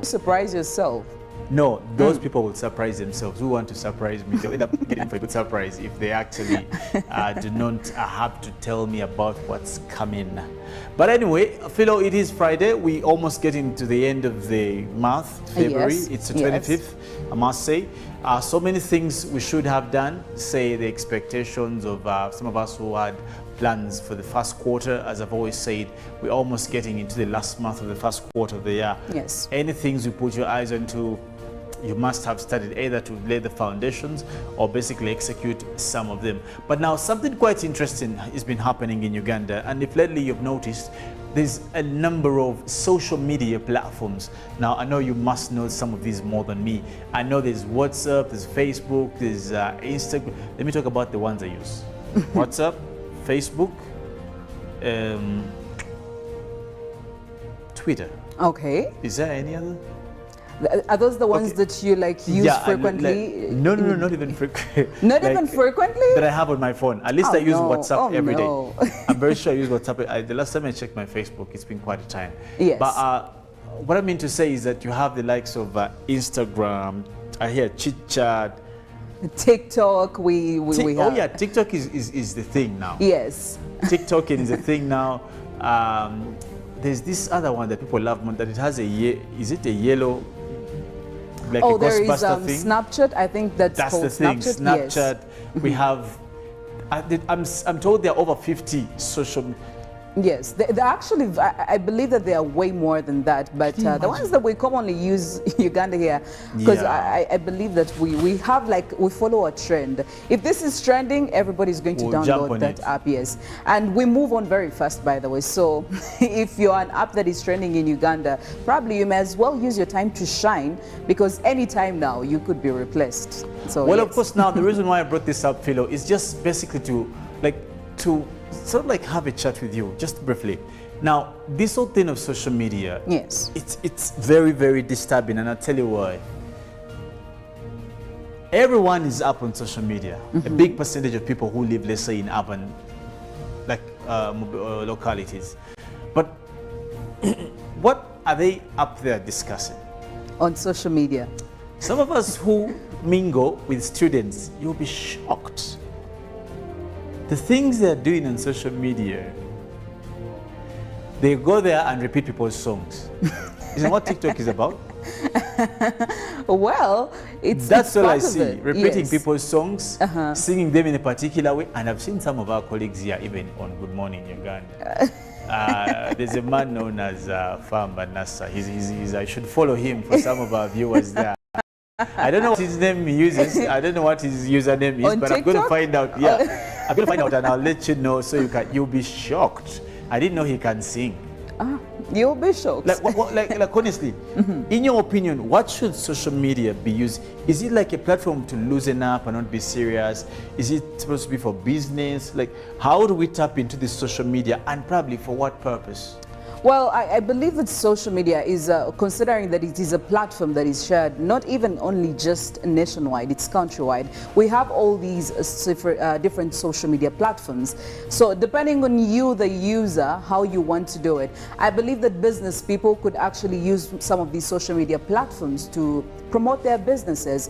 Surprise yourself. No, those people will surprise themselves. Who want to surprise me? They'll end up getting for a good surprise if they actually do not have to tell me about what's coming. But anyway, Philo, it is Friday. We almost getting to the end of the month, February. Yes. It's the 25th, I must say. So many things we should have done. Say the expectations of some of us who had plans for the first quarter. As I've always said, we're almost getting into the last month of the first quarter of the year. Yes. Any things you put your eyes onto, you must have studied either to lay the foundations or basically execute some of them. But now something quite interesting has been happening in Uganda, and if lately you've noticed, there's a number of social media platforms. Now I know you must know some of these more than me. I know there's WhatsApp, there's Facebook, there's Instagram. Let me talk about the ones I use. WhatsApp, Facebook, Twitter. Okay. Is there any other? Are those the ones that you use frequently? No, not even frequently. Not even frequently? That I have on my phone. At least I use WhatsApp every day. No. I'm very sure I use WhatsApp. The last time I checked my Facebook, it's been quite a time. Yes. But what I mean to say is that you have the likes of Instagram, I hear Chit Chat, TikTok, we have. Oh yeah, TikTok is the thing now. Yes. TikTok is the thing now. There's this other one that people love more, that it has is it a yellow, like a there is Ghostbuster thing? Snapchat. I think that's called the thing. Snapchat. Snapchat. Yes. We have. I'm told there are over 50 social. Yes, they actually, I believe that there are way more than that, but the ones that we commonly use in Uganda here, because I believe that we have we follow a trend. If this is trending, everybody's going to download that app, yes. And we move on very fast, by the way. So if you're an app that is trending in Uganda, probably you may as well use your time to shine, because any time now you could be replaced. So well, of course, now the reason why I brought this up, Philo, is just basically to sort of have a chat with you, just briefly. Now, this whole thing of social media, yes, it's very, very disturbing, and I'll tell you why. Everyone is up on social media. A big percentage of people who live, let's say, in urban, localities. But what are they up there discussing? On social media. Some of us who mingle with students, you'll be shocked. The things they're doing on social media, they go there and repeat people's songs. Isn't what TikTok is about? Well, that's all I see. Repeating yes. people's songs, singing them in a particular way. And I've seen some of our colleagues here, even on Good Morning Uganda. There's a man known as Famba Nasa. I should follow him for some of our viewers there. I don't know what his name uses. I don't know what his username is, but TikTok? I'm going to find out. Yeah. I'm going to find out and I'll let you know, so you'll be shocked. I didn't know he can sing. You'll be shocked. Like honestly, in your opinion, what should social media be used? Is it like a platform to loosen up and not be serious? Is it supposed to be for business? Like, how do we tap into this social media, and probably for what purpose? Well, I believe that social media is, considering that it is a platform that is shared, not even only just nationwide, it's countrywide. We have all these different social media platforms. So depending on you, the user, how you want to do it, I believe that business people could actually use some of these social media platforms to promote their businesses.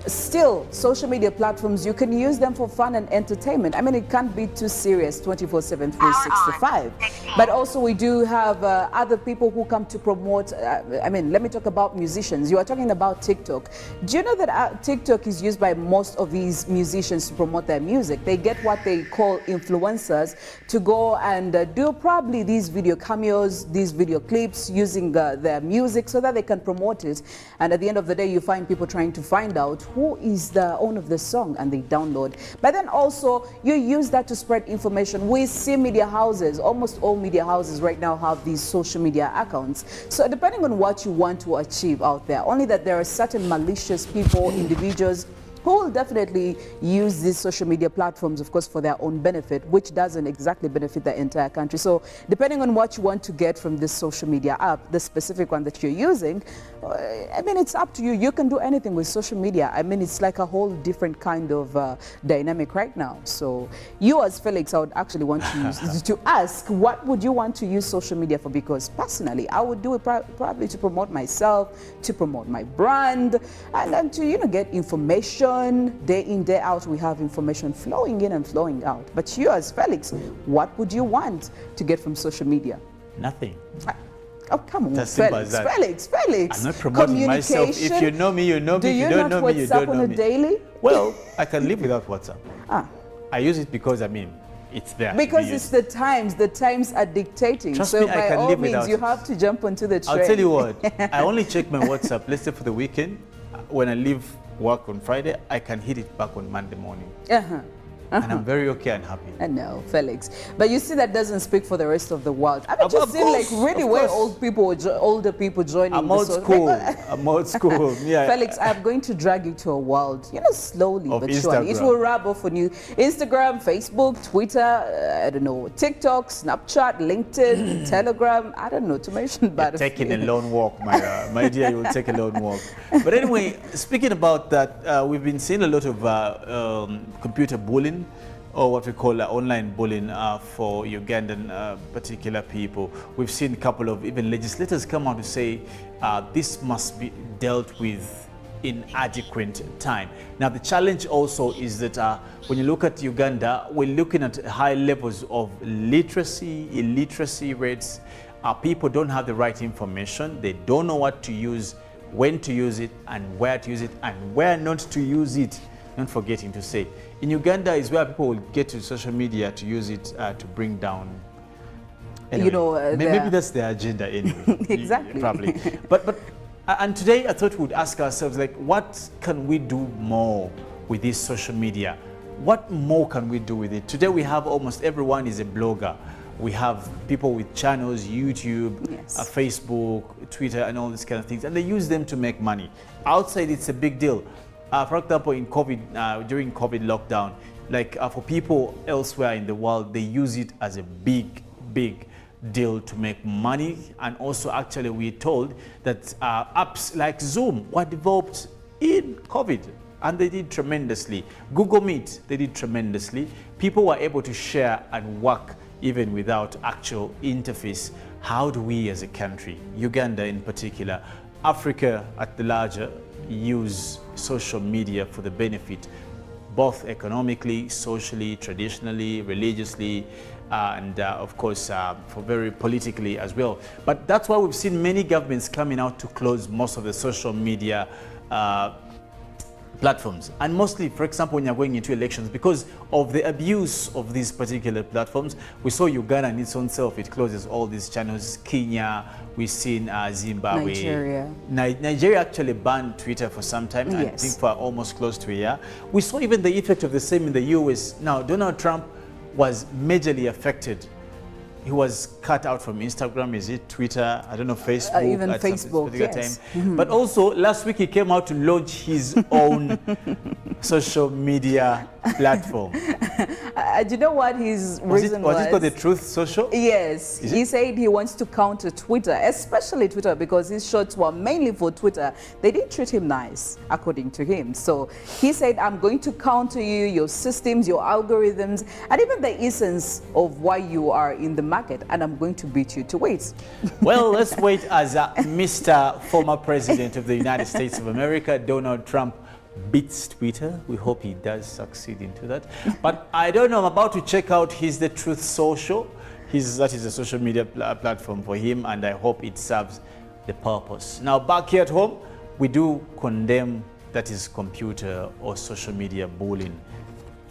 Still, social media platforms, you can use them for fun and entertainment. I mean, it can't be too serious 24/7, 365. But also we do have other people who come to promote, I mean, let me talk about musicians. You are talking about TikTok. Do you know that TikTok is used by most of these musicians to promote their music? They get what they call influencers to go and do probably these video cameos, these video clips using their music so that they can promote it. And at the end of the day, you find people trying to find out who is the owner of the song, and they download. But then also you use that to spread information. We see media houses, almost all media houses right now have these social media accounts. So depending on what you want to achieve out there, only that there are certain malicious people, individuals who will definitely use these social media platforms, of course, for their own benefit, which doesn't exactly benefit the entire country. So depending on what you want to get from this social media app, the specific one that you're using, I mean, it's up to you. You can do anything with social media. I mean, it's like a whole different kind of dynamic right now. So you as Felix, I would actually want to use, to ask, what would you want to use social media for? Because personally, I would do it probably to promote myself, to promote my brand, and then to, get information. Day in, day out, we have information flowing in and flowing out. But you as Felix, what would you want to get from social media? Nothing. Oh, come on, As simple as that. Felix. I'm not promoting myself. If you know me, you know me. If you don't know me, you don't know me. Do you not WhatsApp on a daily? Well, I can live without WhatsApp. I use it because, it's there. Because it's the times are dictating. Trust so me, I by can all live means, without you it. have to jump onto the train. I'll tell you what, I only check my WhatsApp, let's say for the weekend. When I leave work on Friday, I can hit it back on Monday morning. And I'm very okay and happy. I know, Felix. But you see, that doesn't speak for the rest of the world. I mean, just seem like really where older people joining. I'm old school. I'm old school. Yeah. Felix, I'm going to drag you to a world, slowly but surely. It will rub off on you. Instagram, Facebook, Twitter, I don't know, TikTok, Snapchat, LinkedIn, Telegram, I don't know, to mention but taking a lone walk, my dear, you will take a lone walk. But anyway, speaking about that, we've been seeing a lot of computer bullying, or what we call online bullying for Ugandan particular people. We've seen a couple of even legislators come out to say this must be dealt with in adequate time. Now the challenge also is that when you look at Uganda, we're looking at high levels of literacy, illiteracy rates. People don't have the right information. They don't know what to use, when to use it, and where to use it, and where not to use it. Not forgetting to say, in Uganda is where people will get to social media to use it to bring down. Anyway, maybe that's their agenda anyway. Exactly. Probably. But and today I thought we'd ask ourselves, like, what can we do more with this social media? What more can we do with it? Today we have almost everyone is a blogger. We have people with channels, YouTube, Facebook, Twitter, and all these kind of things, and they use them to make money. Outside, it's a big deal. For example, in COVID, during COVID lockdown, like for people elsewhere in the world, they use it as a big deal to make money. And also, actually, we're told that apps like Zoom were developed in COVID, and they did tremendously. Google Meet, they did tremendously. People were able to share and work even without actual interface. How do we as a country, Uganda in particular, Africa at the larger, use social media for the benefit, both economically, socially, traditionally, religiously, and of course for very politically as well? But that's why we've seen many governments coming out to close most of the social media platforms, and mostly, for example, when you're going into elections, because of the abuse of these particular platforms. We saw Uganda in its own self, it closes all these channels. Kenya, we've seen Zimbabwe. Nigeria actually banned Twitter for some time, I think for almost close to a year. We saw even the effect of the same in the US. Now, Donald Trump was majorly affected. He was cut out from Instagram, is it Twitter? I don't know, Facebook. Even Facebook, yes. But also, last week he came out to launch his own social media platform. Do you know what his reason was? Was it called the Truth Social? Yes. He said he wants to counter Twitter, especially Twitter, because his shots were mainly for Twitter. They didn't treat him nice, according to him. So he said, I'm going to counter you, your systems, your algorithms, and even the essence of why you are in the market, and I'm going to beat you to it. Well, let's wait as Mr. former President of the United States of America, Donald Trump, beats Twitter. We hope he does succeed into that. But I don't know, I'm about to check out his The Truth Social. That is a social media platform for him, and I hope it serves the purpose. Now, back here at home, we do condemn, that is computer or social media bullying.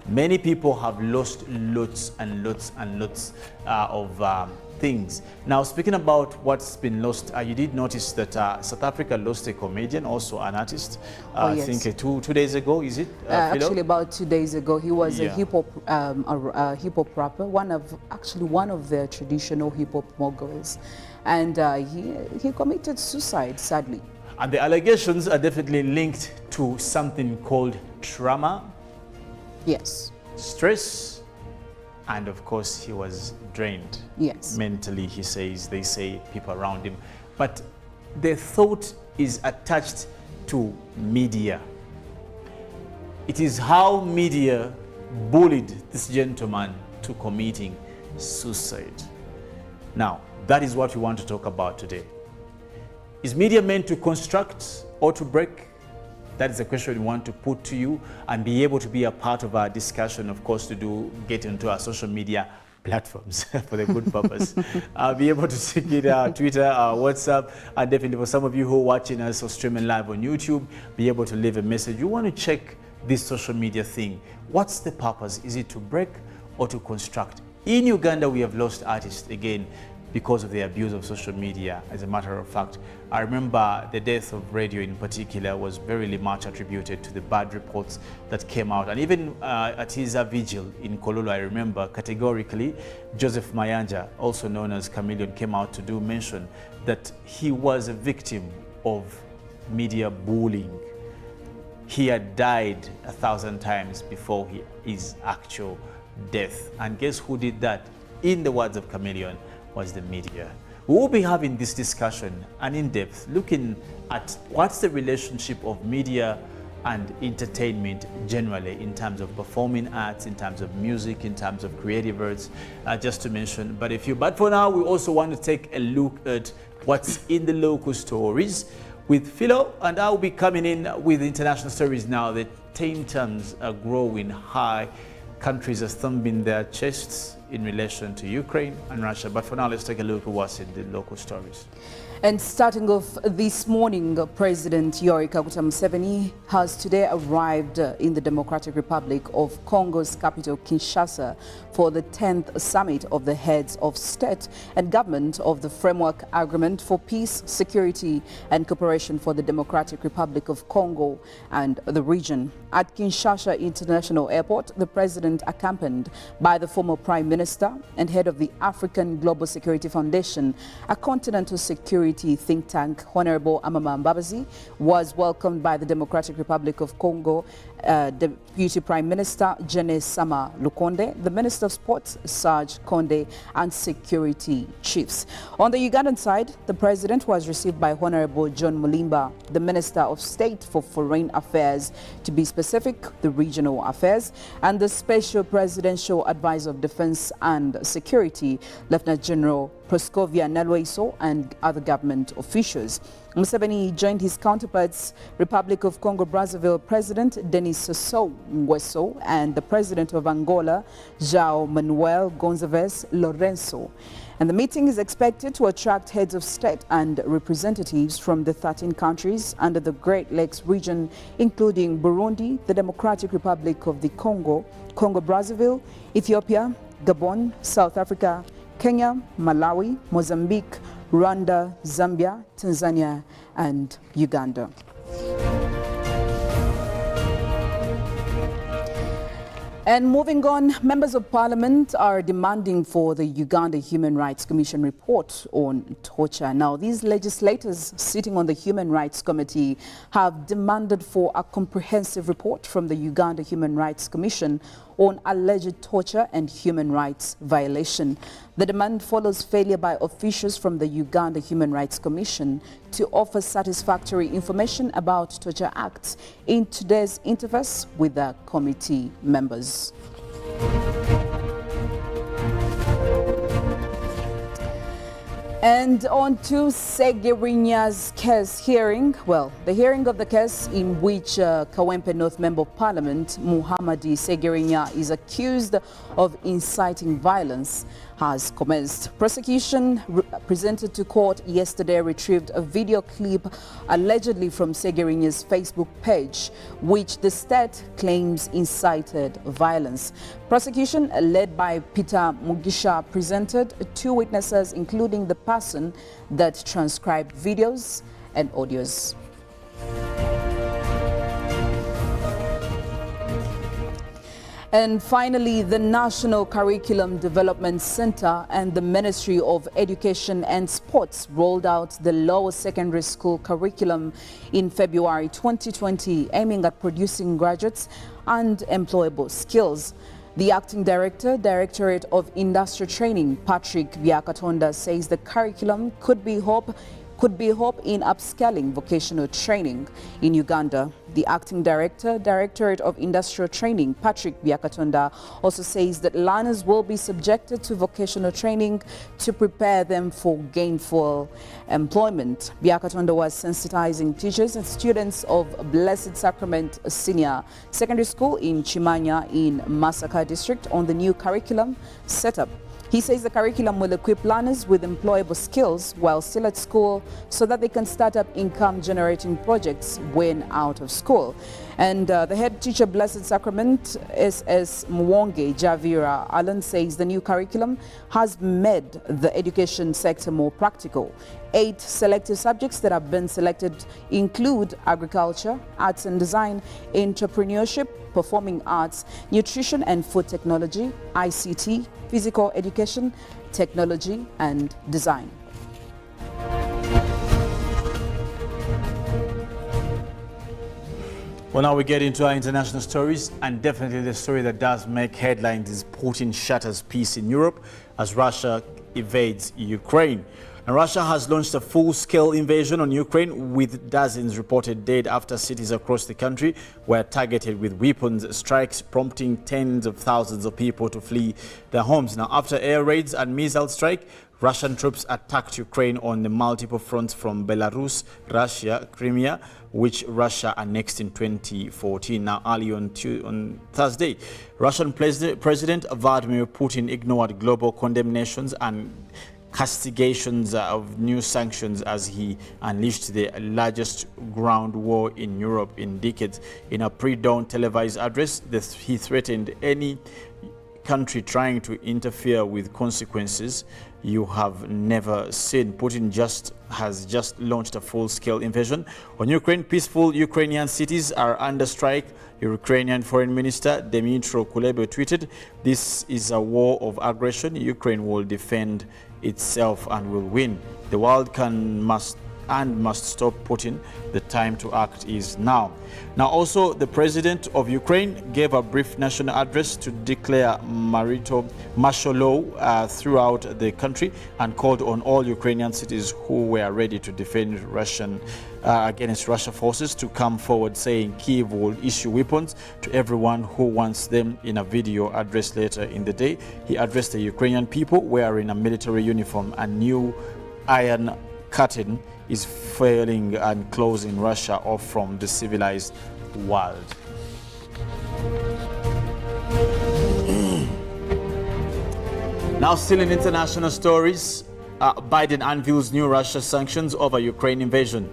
Many people have lost lots and lots and lots of things. Now, speaking about what's been lost, you did notice that South Africa lost a comedian, also an artist. I think two days ago, is it? Actually, about 2 days ago, he was a hip hop rapper, one of the traditional hip hop moguls, and he committed suicide, sadly. And the allegations are definitely linked to something called trauma, Yes. stress, and of course he was drained. Yes. Mentally, they say people around him. But the thought is attached to media. It is how media bullied this gentleman to committing suicide. Now, that is what we want to talk about today. Is media meant to construct or to break? That is a question we want to put to you and be able to be a part of our discussion, of course, to get into our social media platforms for the good purpose. Be able to check it out, Twitter, WhatsApp, and definitely for some of you who are watching us or streaming live on YouTube, be able to leave a message. You want to check this social media thing. What's the purpose? Is it to break or to construct? In Uganda, we have lost artists again because of the abuse of social media. As a matter of fact, I remember the death of radio in particular was very much attributed to the bad reports that came out. And even at his vigil in Kololo, I remember categorically, Joseph Mayanja, also known as Chameleon, came out to do mention that he was a victim of media bullying. He had died 1,000 times before his actual death. And guess who did that? In the words of Chameleon, was the media. We will be having this discussion and in depth looking at what's the relationship of media and entertainment generally in terms of performing arts, in terms of music, in terms of creative arts, just to mention. But for now, we also want to take a look at what's in the local stories with Philo, and I'll be coming in with international stories now. The tensions are growing high. Countries are thumping their chests in relation to Ukraine and Russia. But for now, let's take a look at what's in the local stories. And starting off this morning, President Yoweri Kaguta Museveni has today arrived in the Democratic Republic of Congo's capital, Kinshasa, for the 10th summit of the heads of state and government of the Framework Agreement for Peace, Security and Cooperation for the Democratic Republic of Congo and the region. At Kinshasa International Airport, the president, accompanied by the former Prime Minister and head of the African Global Security Foundation, a continental security think tank, Honorable Amama Mbabazi, was welcomed by the Democratic Republic of Congo Deputy Prime Minister Jene Sama Lukonde, the Minister of Sports Serge Konde, and security chiefs. On the Ugandan side, the president was received by Honorable John Mulimba, the Minister of State for Foreign Affairs, to be specific, the Regional Affairs, and the Special Presidential Advisor of Defense and Security, Lieutenant General Proscovia Nalweso, and other government officials. Museveni joined his counterparts, Republic of Congo Brazzaville President Denis Sassou Nguesso and the President of Angola, João Manuel Gonçalves Lourenço. And the meeting is expected to attract heads of state and representatives from the 13 countries under the Great Lakes region, including Burundi, the Democratic Republic of the Congo, Congo Brazzaville, Ethiopia, Gabon, South Africa, Kenya, Malawi, Mozambique, Rwanda, Zambia, Tanzania, and Uganda. And moving on, members of parliament are demanding for the Uganda Human Rights Commission report on torture. Now, these legislators sitting on the Human Rights Committee have demanded for a comprehensive report from the Uganda Human Rights Commission on alleged torture and human rights violation. The demand follows failure by officials from the Uganda Human Rights Commission to offer satisfactory information about torture acts in today's interface with the committee members. And on to Segirinya's case hearing. Well, the hearing of the case in which Kawempe North Member of Parliament, Muhammadi Segirinya, is accused of inciting violence has commenced. Prosecution presented to court yesterday retrieved a video clip allegedly from Segirinya's Facebook page, which the state claims incited violence. Prosecution, led by Peter Mugisha, presented two witnesses, including the person that transcribed videos and audios. And finally, the National Curriculum Development Center and the Ministry of Education and Sports rolled out the lower secondary school curriculum in February 2020, aiming at producing graduates and employable skills. The acting director, Directorate of Industrial Training, Patrick Byakatonda, says the curriculum could be hope in upscaling vocational training in Uganda. The acting director, Directorate of Industrial Training, Patrick Byakatonda, also says that learners will be subjected to vocational training to prepare them for gainful employment. Byakatonda was sensitizing teachers and students of Blessed Sacrament Senior Secondary School in Chimanya in Masaka district on the new curriculum setup. He says the curriculum will equip learners with employable skills while still at school so that they can start up income-generating projects when out of school. And the head teacher, Blessed Sacrament, SS Mwonge Javira Allen, says the new curriculum has made the education sector more practical. 8 selective subjects that have been selected include agriculture, arts and design, entrepreneurship, performing arts, nutrition and food technology, ICT, physical education, technology and design. Well, now we get into our international stories, and definitely the story that does make headlines is Putin shatters peace in Europe as Russia invades Ukraine. And Russia has launched a full-scale invasion on Ukraine, with dozens reported dead after cities across the country were targeted with weapons strikes, prompting tens of thousands of people to flee their homes. Now, after air raids and missile strike, Russian troops attacked Ukraine on the multiple fronts from Belarus, Russia, Crimea, which Russia annexed in 2014. Now, early on Thursday, Russian President Vladimir Putin ignored global condemnations and castigations of new sanctions as he unleashed the largest ground war in Europe in decades. In a pre-dawn televised address, he threatened any country trying to interfere with consequences you have never seen. Putin has just launched a full-scale invasion on Ukraine. Peaceful Ukrainian cities are under strike. Ukrainian Foreign Minister Dmytro Kuleba tweeted, "This is a war of aggression. Ukraine will defend itself and will win. The world must stop Putin. The time to act is now." Now, also, the president of Ukraine gave a brief national address to declare martial law throughout the country and called on all Ukrainian cities who were ready to defend against Russian forces to come forward, saying Kyiv will issue weapons to everyone who wants them. In a video address later in the day, he addressed the Ukrainian people wearing a military uniform. A new iron curtain is failing and closing Russia off from the civilized world. Now, still in international stories, Biden unveils new Russia sanctions over Ukraine invasion.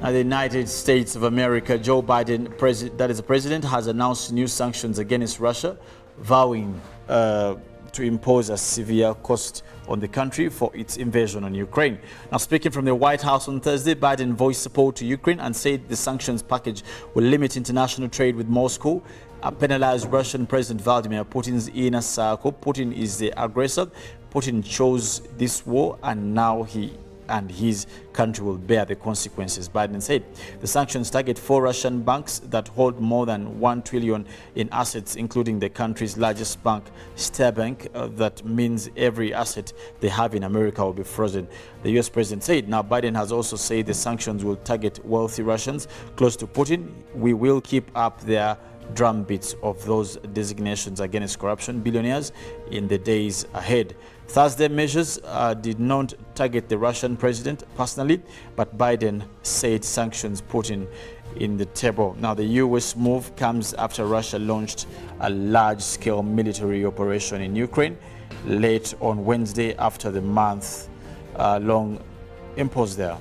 The United States of America, Joe Biden, the president, has announced new sanctions against Russia, vowing to impose a severe cost on the country for its invasion on Ukraine. Now, speaking from the White House on Thursday, Biden voiced support to Ukraine and said the sanctions package will limit international trade with Moscow, penalize Russian President Vladimir Putin's inner circle. Putin is the aggressor. Putin chose this war, and now he and his country will bear the consequences, Biden said. The sanctions target 4 Russian banks that hold more than $1 trillion in assets, including the country's largest bank, Sberbank. That means every asset they have in America will be frozen, the U.S. president said. Now, Biden has also said the sanctions will target wealthy Russians close to Putin. We will keep up their drumbeats of those designations against corruption billionaires in the days ahead. Thursday measures did not target the Russian president personally, but Biden said sanctions Putin in the table. Now, the U.S. move comes after Russia launched a large-scale military operation in Ukraine late on Wednesday after the month-long impose there.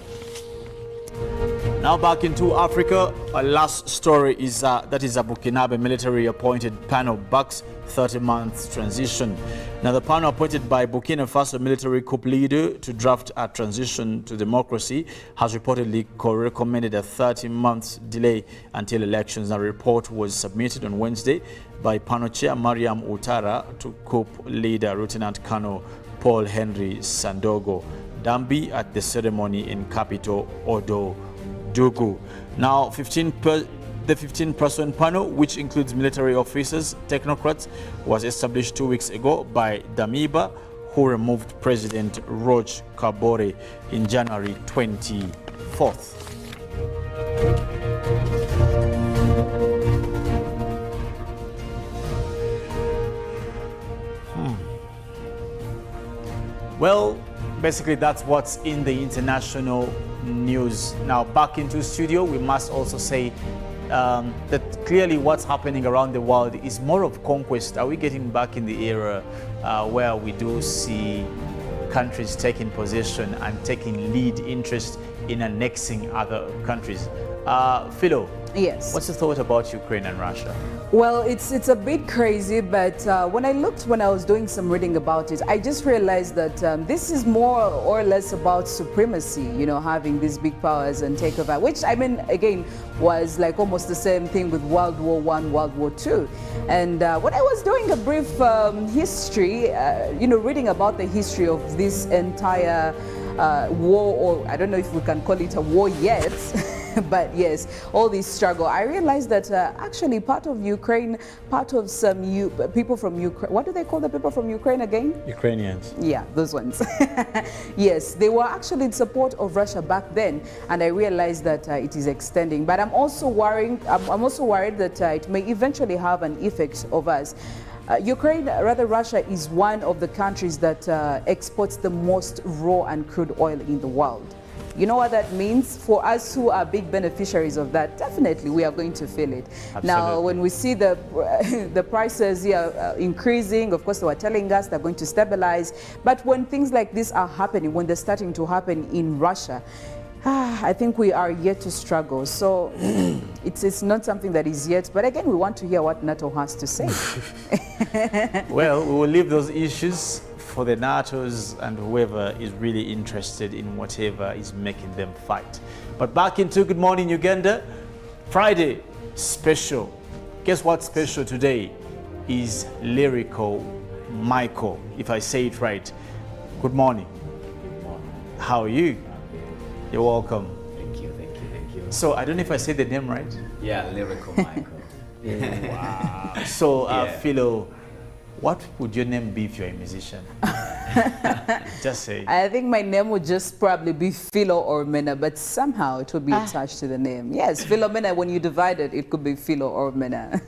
Now back into Africa, our last story is that is a Burkinabe military appointed panel backs 30-month transition. Now the panel appointed by Burkina Faso military coup leader to draft a transition to democracy has reportedly recommended a 30-month delay until elections. A report was submitted on Wednesday by panel chair Mariam Ouattara to coup leader Lieutenant Colonel Paul Henry Sandogo Dambi at the ceremony in capital Odo Dugu. Now, the 15-person panel, which includes military officers, technocrats, was established 2 weeks ago by Damiba, who removed President Roch Kabore in January 24th. Well, basically that's what's in the international news. Now back into studio, we must also say that clearly what's happening around the world is more of conquest. Are we getting back in the era where we do see countries taking possession and taking lead interest in annexing other countries? Philo, yes. What's your thought about Ukraine and Russia? Well, it's a bit crazy, but when I was doing some reading about it, I just realized that this is more or less about supremacy, you know, having these big powers and take over, which I mean, again, was like almost the same thing with World War I, World War II. And when I was doing a brief history, you know, reading about the history of this entire war, or I don't know if we can call it a war yet, but yes, all this struggle, I realized that actually part of Ukraine, part of some people from Ukraine, what do they call the people from Ukraine again? Ukrainians. Yeah, those ones. Yes, they were actually in support of Russia back then, and I realized that it is extending. But I'm also worried that it may eventually have an effect of us. Russia is one of the countries that exports the most raw and crude oil in the world. You know what that means? For us who are big beneficiaries of that, definitely we are going to feel it. Absolutely. Now, when we see the prices here increasing, of course they were telling us they're going to stabilize. But when things like this are happening, when they're starting to happen in Russia, I think we are yet to struggle. So it's not something that is yet, but again, we want to hear what NATO has to say. Well, we will leave those issues for the NATOs and whoever is really interested in whatever is making them fight. But back into Good Morning Uganda, Friday special. Guess what's special today is Lyrical Micheal, if I say it right. Good morning. Good morning. How are you? You're welcome. Thank you. So I don't know if I said the name right. Yeah, Lyrical Micheal. Wow. So Yeah. Philo, what would your name be if you're a musician? Just say. I think my name would just probably be Philo or Mena, but somehow it would be attached to the name. Yes, Philomena, when you divide it, it could be Philo or Mena.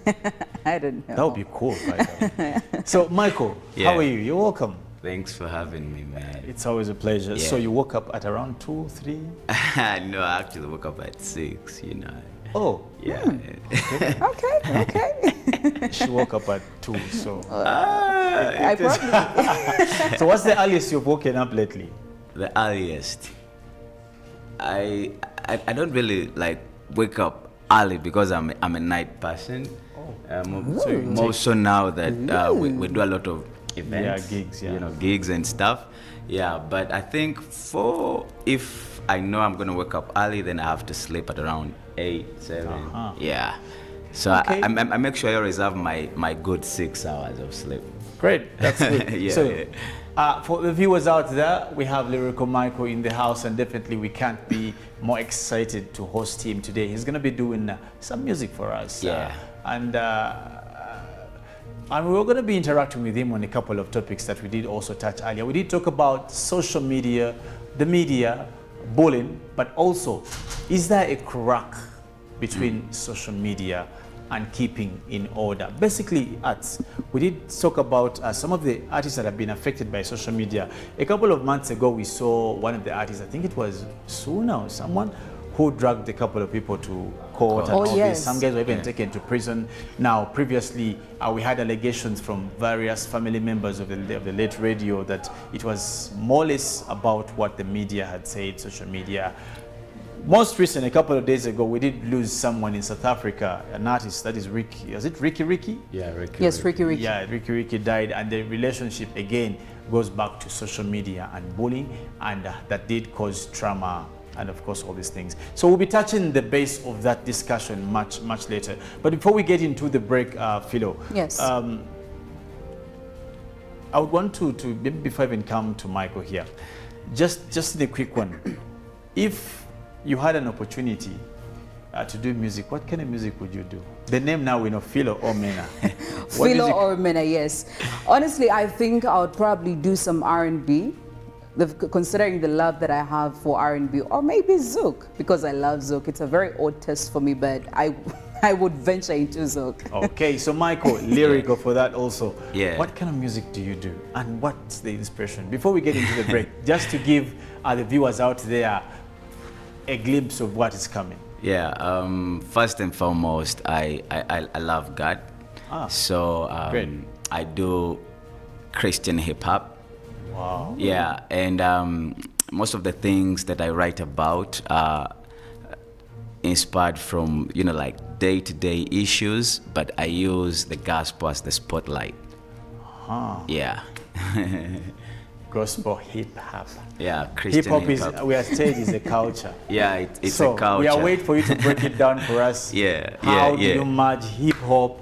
I don't know. That would be cool, by the way. So, Micheal, how are you? You're welcome. Thanks for having me, man. It's always a pleasure. Yeah. So you woke up at around 2, 3? No, I actually woke up at 6, you know. Oh. Yeah. Okay. She woke up at 2, so. I probably. So what's the earliest you've woken up lately? The earliest. I don't really like wake up early because I'm a night person. More so now that we do a lot of events, gigs, you know, gigs and stuff. Yeah, but I think if I know I'm gonna wake up early, then I have to sleep at around 8, 7. Yeah. So Okay. I make sure I reserve my good 6 hours of sleep. Great, that's good. Yeah, so, yeah. for the viewers out there, we have Lyrical Micheal in the house, and definitely we can't be more excited to host him today. He's going to be doing some music for us. Yeah. And we're going to be interacting with him on a couple of topics that we did also touch earlier. We did talk about social media, the media, bullying, but also, is there a crack between social media and keeping in order? Basically, we did talk about some of the artists that have been affected by social media. A couple of months ago, we saw one of the artists, I think it was Suna or someone, who dragged a couple of people to court and all this. Some guys were even taken to prison. Now, previously, we had allegations from various family members of the late radio that it was more or less about what the media had said, social media. most recent, a couple of days ago, we did lose someone in South Africa, an artist, that is Ricky. Is it Ricky? Yeah, Ricky. Yes, Ricky. Yeah, Ricky died, and the relationship again goes back to social media and bullying, and that did cause trauma and of course all these things. So we'll be touching the base of that discussion much later. But before we get into the break, Philo. Yes. I would want to maybe before I even come to Michael here, just in a quick one. If you had an opportunity to do music, what kind of music would you do? The name now we know, Philo or Mena. Philo or Mena, yes. Honestly, I think I would probably do some R&B, considering the love that I have for R&B, or maybe Zouk, because I love Zouk. It's a very odd test for me, but I would venture into Zouk. Okay, so Michael, lyrical for that also. Yeah. What kind of music do you do, and what's the inspiration? Before we get into the break, just to give the viewers out there a glimpse of what is coming. Yeah, first and foremost, I love God. So I do Christian hip hop. Wow. Yeah, and most of the things that I write about are inspired from, like day-to-day issues, but I use the gospel as the spotlight. Yeah. Gospel hip hop. Yeah, Christian hip hop we are saying is a culture. Yeah, it's so a culture. We are waiting for you to break it down for us. How do you merge hip hop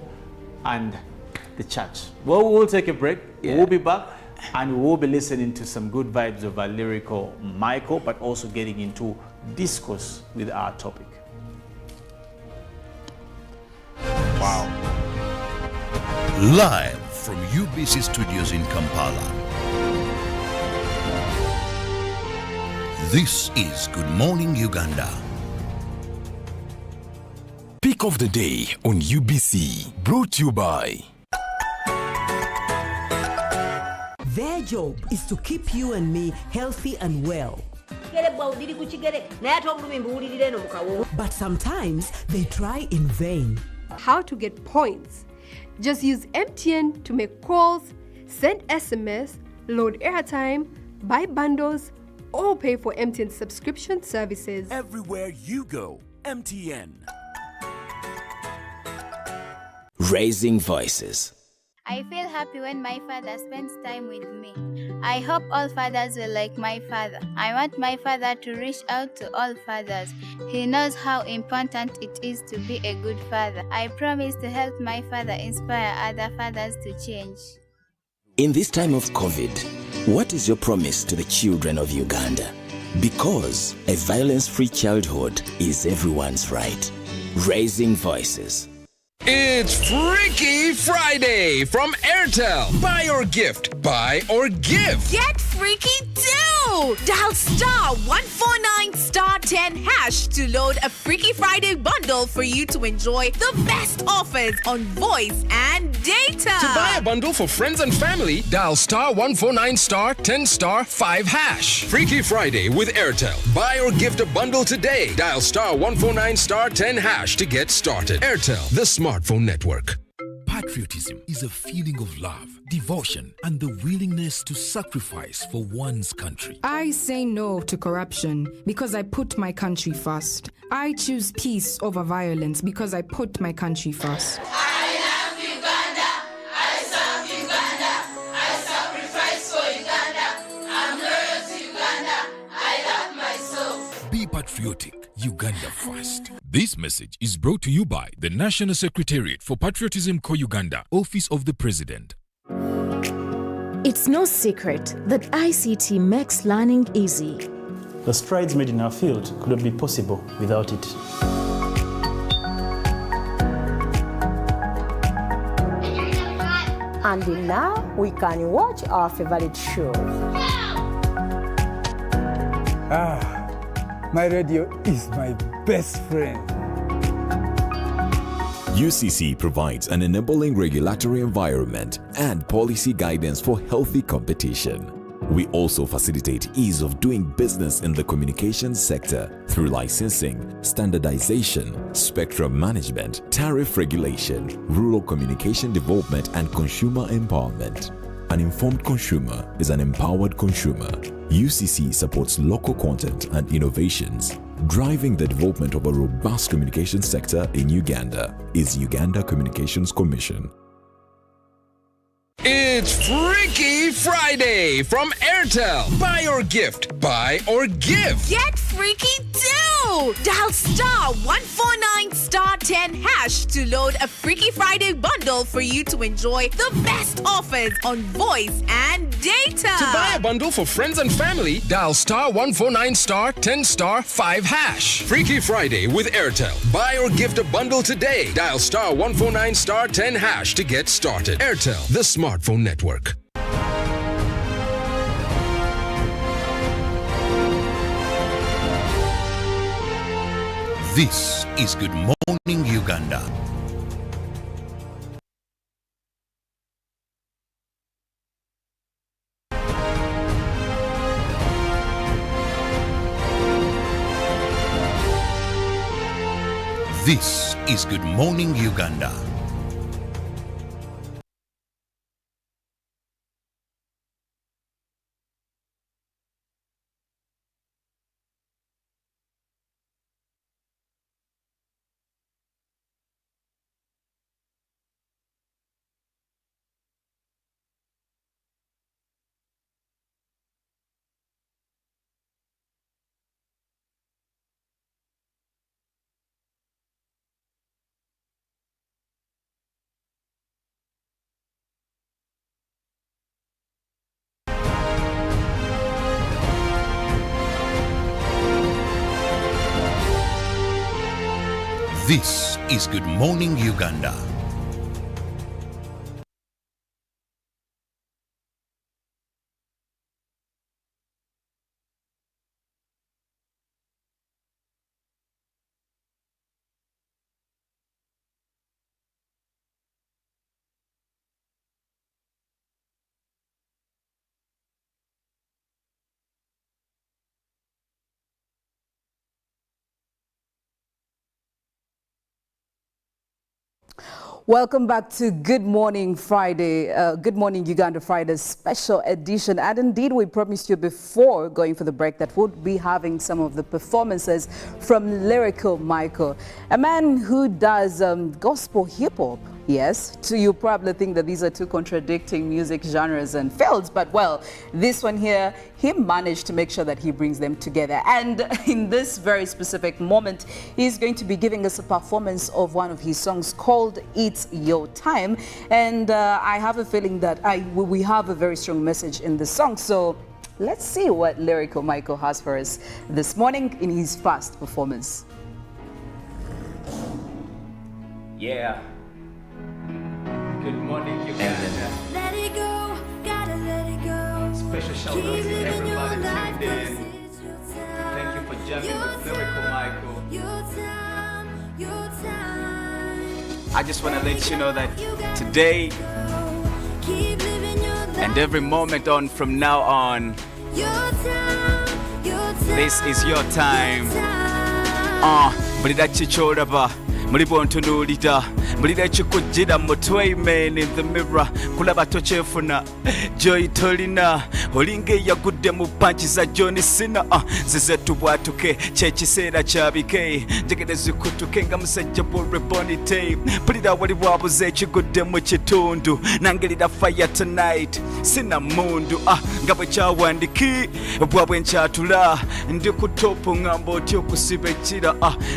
and the church? Well, we'll take a break. We'll be back, and we'll be listening to some good vibes of our lyrical Michael, but also getting into discourse with our topic. Wow. Live from UBC Studios in Kampala. This is Good Morning Uganda. Pick of the day on UBC, brought to you by. Their job is to keep you and me healthy and well. But sometimes they try in vain. How to get points? Just use MTN to make calls, send SMS, load airtime, buy bundles, or pay for MTN subscription services. Everywhere you go, MTN. Raising voices. I feel happy when my father spends time with me. I hope all fathers will like my father. I want my father to reach out to all fathers. He knows how important it is to be a good father. I promise to help my father inspire other fathers to change. In this time of COVID, what is your promise to the children of Uganda? Because a violence-free childhood is everyone's right. Raising voices. It's Freaky Friday from Airtel. Buy or gift. Buy or give. Get freaky too! Dial star 149 star 10 hash to load a Freaky Friday bundle for you to enjoy the best offers on voice and data. To buy a bundle for friends and family, dial star 149 star 10 star 5 hash. Freaky Friday with Airtel. Buy or gift a bundle today. Dial star 149 star 10 hash to get started. Airtel, the smartphone network. Patriotism is a feeling of love, devotion, and the willingness to sacrifice for one's country. I say no to corruption because I put my country first. I choose peace over violence because I put my country first. I love Uganda. I serve Uganda. I sacrifice for Uganda. I'm loyal to Uganda. I love myself. Be patriotic. Uganda first. This message is brought to you by the National Secretariat for Patriotism Co-Uganda, Office of the President. It's no secret that ICT makes learning easy. The strides made in our field could not be possible without it. And now we can watch our favorite shows. My radio is my best friend. UCC provides an enabling regulatory environment and policy guidance for healthy competition. We also facilitate ease of doing business in the communications sector through licensing, standardization, spectrum management, tariff regulation, rural communication development, and consumer empowerment. An informed consumer is an empowered consumer. UCC supports local content and innovations, Driving the development of a robust communication sector in Uganda is Uganda Communications Commission. It's Freaky Friday from Airtel. Buy or gift. Buy or give. Get freaky too! Dial star 149 star 10 hash to load a Freaky Friday bundle for you to enjoy the best offers on voice and data. To buy a bundle for friends and family, dial star 149 star 10 star 5 hash. Freaky Friday with Airtel. Buy or gift a bundle today. Dial star 149 star 10 hash to get started. Airtel, the smartphone network. This is Good Morning Uganda. This is Good Morning Uganda. This is Good Morning Uganda. Welcome back to Good Morning Friday, Good Morning Uganda Friday special edition. And indeed, we promised you before going for the break that we'll be having some of the performances from Lyrical Micheal, a man who does gospel hip-hop. Yes, you probably think that these are two contradicting music genres and fields, but well, this one here, he managed to make sure that he brings them together. And in this very specific moment, he's going to be giving us a performance of one of his songs called It's Your Time. And I have a feeling that we have a very strong message in the song. So let's see what Lyrical Micheal has for us this morning in his first performance. Yeah. Good morning, Uganda. Let it go, gotta let it go. Special shout out to everybody tuned in. Thank you for jamming with Lyrical Micheal. Your time. I just want to let you know that today and every moment on from now on, this is your time. Bulida chichoraba, mulibo ntunulita, mulida chikujira mutwaymen in the mirror, kulaba tochefuna, joy tolina, olinge yagudde mu panchi za John Cena, zizetu bwatuke, chekiseera kyabike, njegere zikutuke nga musajja bore bonite, bulida wali bwabuze ekigudde mu kitundu, nangelira fire tonight, sina mundu, nga bwe kyawandiki, bwabwe nkyatula, ndi ku topu ngamba otya okusiba ekira,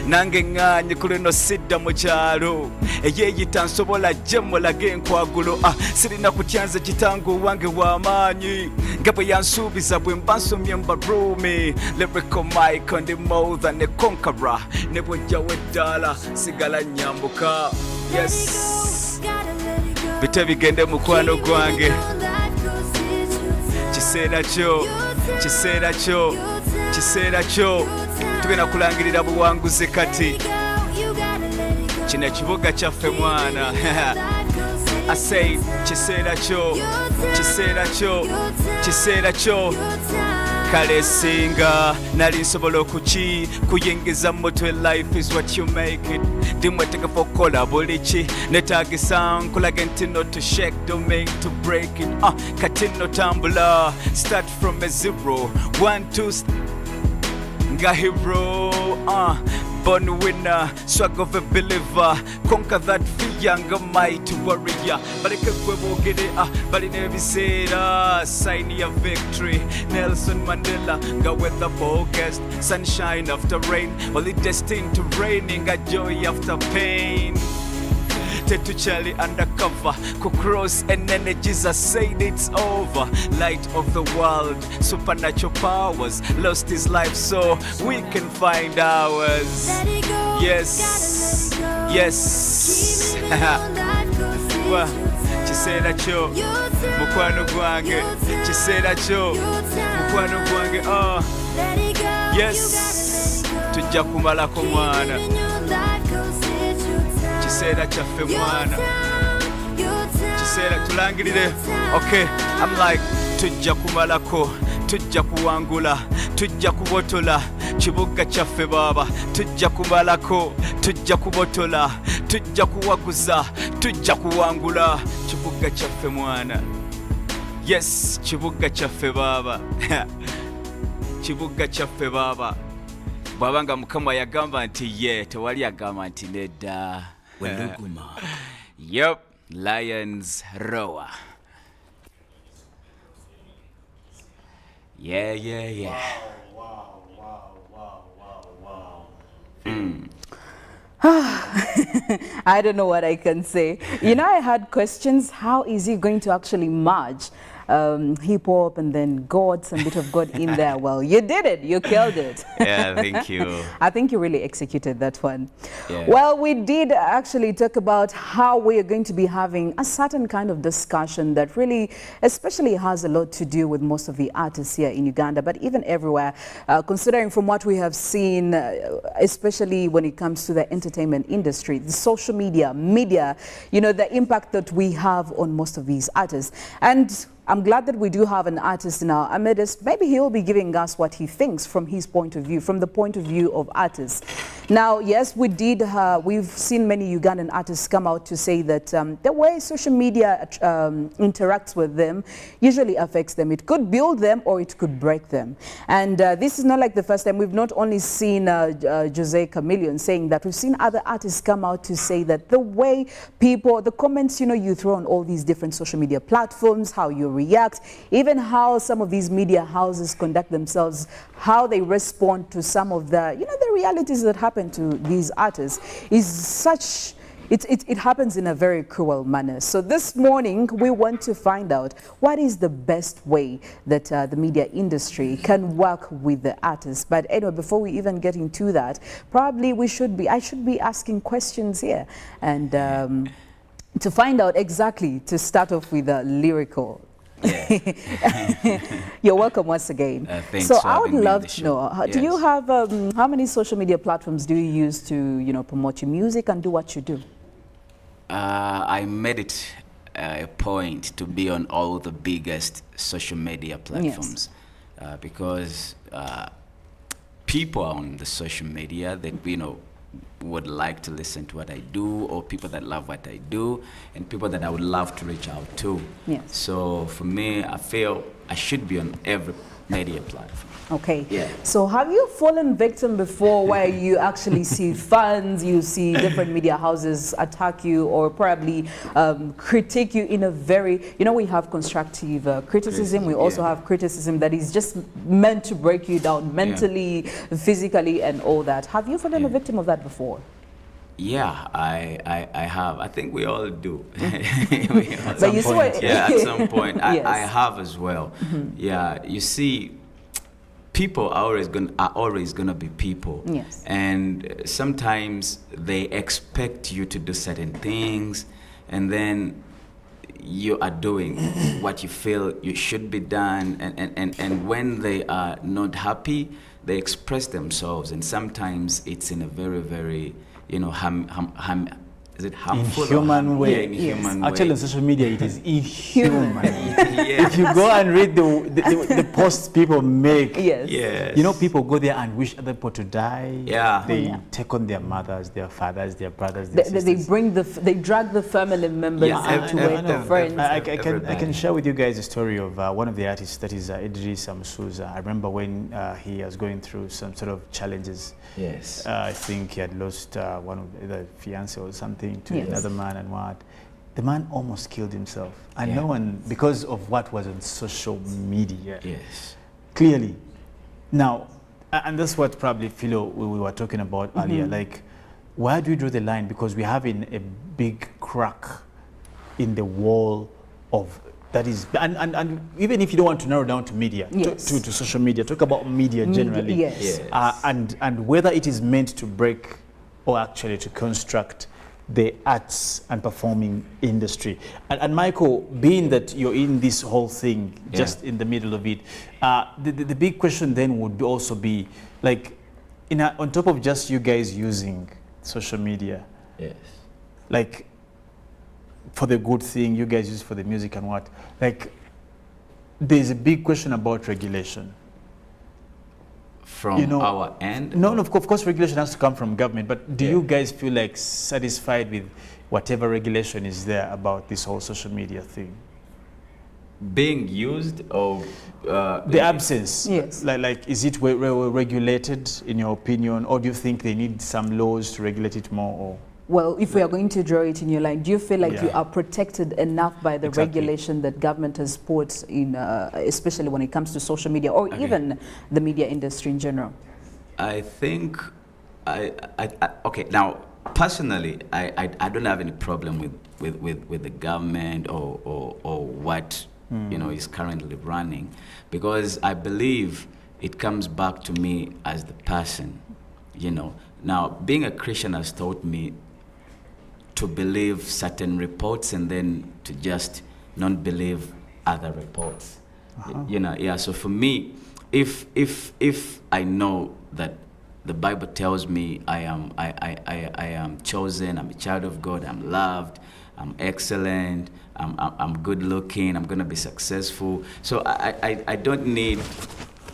nange ŋŋaanye ku lino sidda mu kyalo, eyeeyita nsobola gye mulage enkwagulo, sirina kutyanza kitangu wange w'amaanyi, nga bwe yansuubiza bwe mba nsomye mbaruumi, Lyrical Micheal ndi more than a conqueror, ne bw'ojjawo eddaala sigala nyambuka, yes, bite bigende mukwano gwange, kiseera kyo, kiseera kyo, kiseera kyo, tugenda kulangirira buwanguzi kati, kino ekibuga kyaffe mwana. I say kiseera kyo, kiseera kyo, kiseera kyo, kale singa nali nsobola kuyingiza mutwe, life is what you make it, ndimwetegefu okukola buli ki, netaagisa nkulage nti no to shake, don't make to break it, kati no tambula, start from a zero, 1, 2, nga hero, Born winner, swag of a believer. Conquer that fear, mighty warrior. But I can't get it, but it never said, sign your victory. Nelson Mandela, go with the focus. Sunshine after rain, only destined to raining, a joy after pain. To Charlie undercover, cross and energies are saying it's over. Light of the world, supernatural powers, lost his life so we can find ours. Yes, yes. Chisera cho, mukwano gwange. Chisera cho, mukwano gwange. Yes, tujja kumalako mwana. Chisera chaffe mwana. Chisera tulangirire. Okay, I'm like tujja kumalako, tujja kuwangula, tujja kubotola. Kibuga chaffe baba, tujja kumalako, tujja kubotola, tujja kuwaguza, tujja kuwangula. Kibuga chaffe mwana. Yes, kibuga chaffe baba. Kibuga chaffe baba. Bwabanga Mukama yagamba nti ye, tewali yagamba nti nedda. Yep, lions roar. Yeah. I don't know what I can say. You know, I had questions. How is he going to actually merge hip hop and then God, some bit of God in there? Well, you did it. You killed it. Yeah, thank you. I think you really executed that one. Yeah. Well, we did actually talk about how we are going to be having a certain kind of discussion that really, especially has a lot to do with most of the artists here in Uganda, but even everywhere, considering from what we have seen, especially when it comes to the entertainment industry, the social media, you know, the impact that we have on most of these artists. And I'm glad that we do have an artist in our midst. Maybe he'll be giving us what he thinks from his point of view, from the point of view of artists. Now, yes, we've seen many Ugandan artists come out to say that the way social media interacts with them usually affects them. It could build them or it could break them. And this is not like the first time. We've not only seen Jose Chameleon saying that, we've seen other artists come out to say that the way people, the comments, you know, you throw on all these different social media platforms, how you react, even how some of these media houses conduct themselves, how they respond to some of the, you know, the realities that happen to these artists is such, it happens in a very cruel manner. So this morning we want to find out what is the best way that the media industry can work with the artists. But anyway, before we even get into that, probably I should be asking questions here and to find out exactly, to start off with lyrical. Yeah. You're welcome once again. Thanks so for I would having me love on the to show. know, do you have, how many social media platforms do you use to, you know, promote your music and do what you do? I made it a point to be on all the biggest social media platforms. Yes. Because people on the social media that, you know, would like to listen to what I do, or people that love what I do, and people that I would love to reach out to. Yes. So for me, I feel I should be on every media platform. Okay. Yeah. So have you fallen victim before where you actually see fans, you see different media houses attack you or probably critique you in a very, you know, we have constructive criticism. We also have criticism that is just meant to break you down mentally, physically, and all that. Have you fallen a victim of that before? Yeah, I have. I think we all do. At some point, yes. I have as well. Mm-hmm. Yeah, you see, people are always gonna be people. Yes. And sometimes they expect you to do certain things, and then you are doing what you feel you should be done, and when they are not happy, they express themselves, and sometimes it's in a very, very, you know, is it harmful? Inhuman way. Yeah, inhuman way. Actually, on social media, it is inhuman. If you go and read the posts people make, Yes. you know, people go there and wish other people to die. Yeah. They take on their mothers, their fathers, their brothers, their sisters. They drag the family members into it, friends. I can share with you guys a story of one of the artists, that is Idris Amsuza. I remember when he was going through some sort of challenges. Yes. I think he had lost one of the fiancé or something to Yes. another man, and what. The man almost killed himself. And no one, because of what was on social media. Yes. Clearly. Now, and that's what probably, Philo, we were talking about earlier. Like, where do we draw the line? Because we're having a big crack in the wall of that is, and even if you don't want to narrow down to media, to social media, talk about media generally. Yes. And whether it is meant to break or actually to construct the arts and performing industry. And Michael, being that you're in this whole thing, just in the middle of it, the big question then would also be, like, on top of just you guys using social media, like, for the good thing, you guys use for the music and what, like, there's a big question about regulation. From our end? No, of course regulation has to come from government, but do you guys feel like satisfied with whatever regulation is there about this whole social media thing? Being used, or the absence? Yes. Like is it regulated in your opinion, or do you think they need some laws to regulate it more? Or? Well, if we are going to draw it in your line, do you feel like you are protected enough by the regulation that government has put in, especially when it comes to social media or even the media industry in general? I think, okay, now, personally, I don't have any problem with the government or what, you know, is currently running, because I believe it comes back to me as the person, you know. Now, being a Christian has taught me to believe certain reports and then to just not believe other reports. You know, so for me, if I know that the Bible tells me I am chosen, I'm a child of God, I'm loved, I'm excellent, I'm good looking, I'm gonna be successful. So I don't need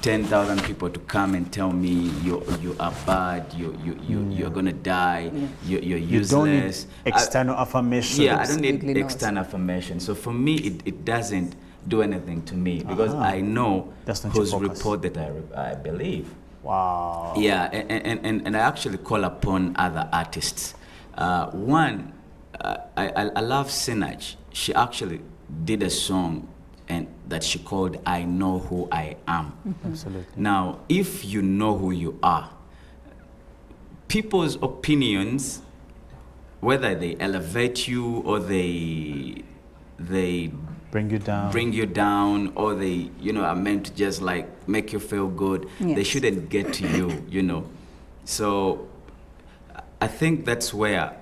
10,000 people to come and tell me you are bad, you're gonna die, you're useless. You don't need external affirmation. Yeah, I don't need external affirmation. So for me, it doesn't do anything to me, because I know whose report that I believe. Wow. Yeah, and I actually call upon other artists. One, I love Sinach. She actually did a song and that she called I Know Who I Am. Absolutely. Now, if you know who you are, people's opinions, whether they elevate you or they bring you down, or they, you know, are meant to just like make you feel good, they shouldn't get to you, you know. So I think that's where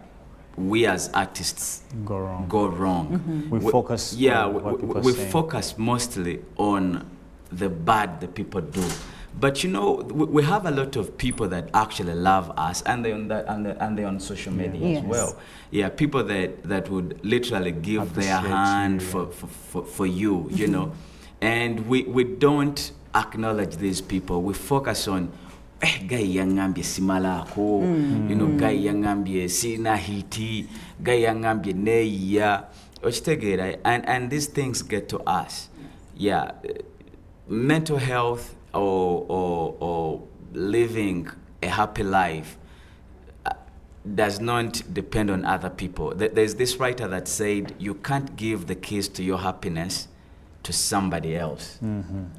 we as artists go wrong. We focus. We focus mostly on the bad that people do. But you know, we have a lot of people that actually love us, and they're on social media as well. Yeah, people that would literally give their hand for you, you know. And we don't acknowledge these people. We focus on guy yangambye simalako, you know, guy yangambye sina hiti, guy yangambye neya, ochitegera, and these things get to us. Yeah, mental health or living a happy life does not depend on other people. There's this writer that said you can't give the keys to your happiness to somebody else.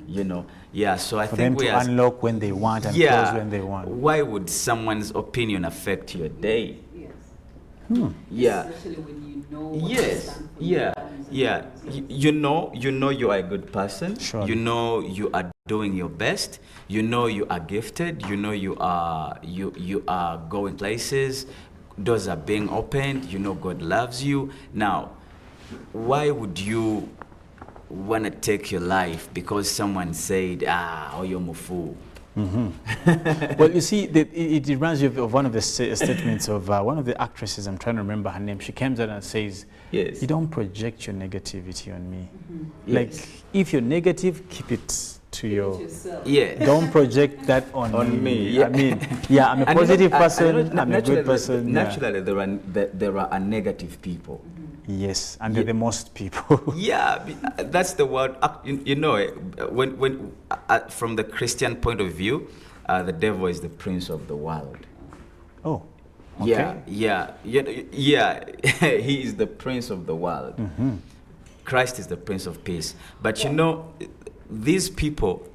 You know, so I think we them to unlock when they want and close when they want. Why would someone's opinion affect your day? Especially when you know you know you are a good person. Sure. You know you are doing your best. You know you are gifted. You know you are going places. Doors are being opened. You know God loves you. Now, why would you want to take your life because someone said, oh, you're mufu, Well, you see, it reminds you of one of the statements of one of the actresses. I'm trying to remember her name. She comes out and says, yes, you don't project your negativity on me. Yes. Like, if you're negative, keep it to your... Yeah. Don't project that on me. Yeah. I mean, yeah, I'm a positive person, I'm a good person. Naturally, there are negative people. Yes, and they're the most people. Yeah, that's the word. You know, when from the Christian point of view, the devil is the prince of the world. Oh, okay. Yeah. He is the prince of the world. Christ is the prince of peace. But you know, these people,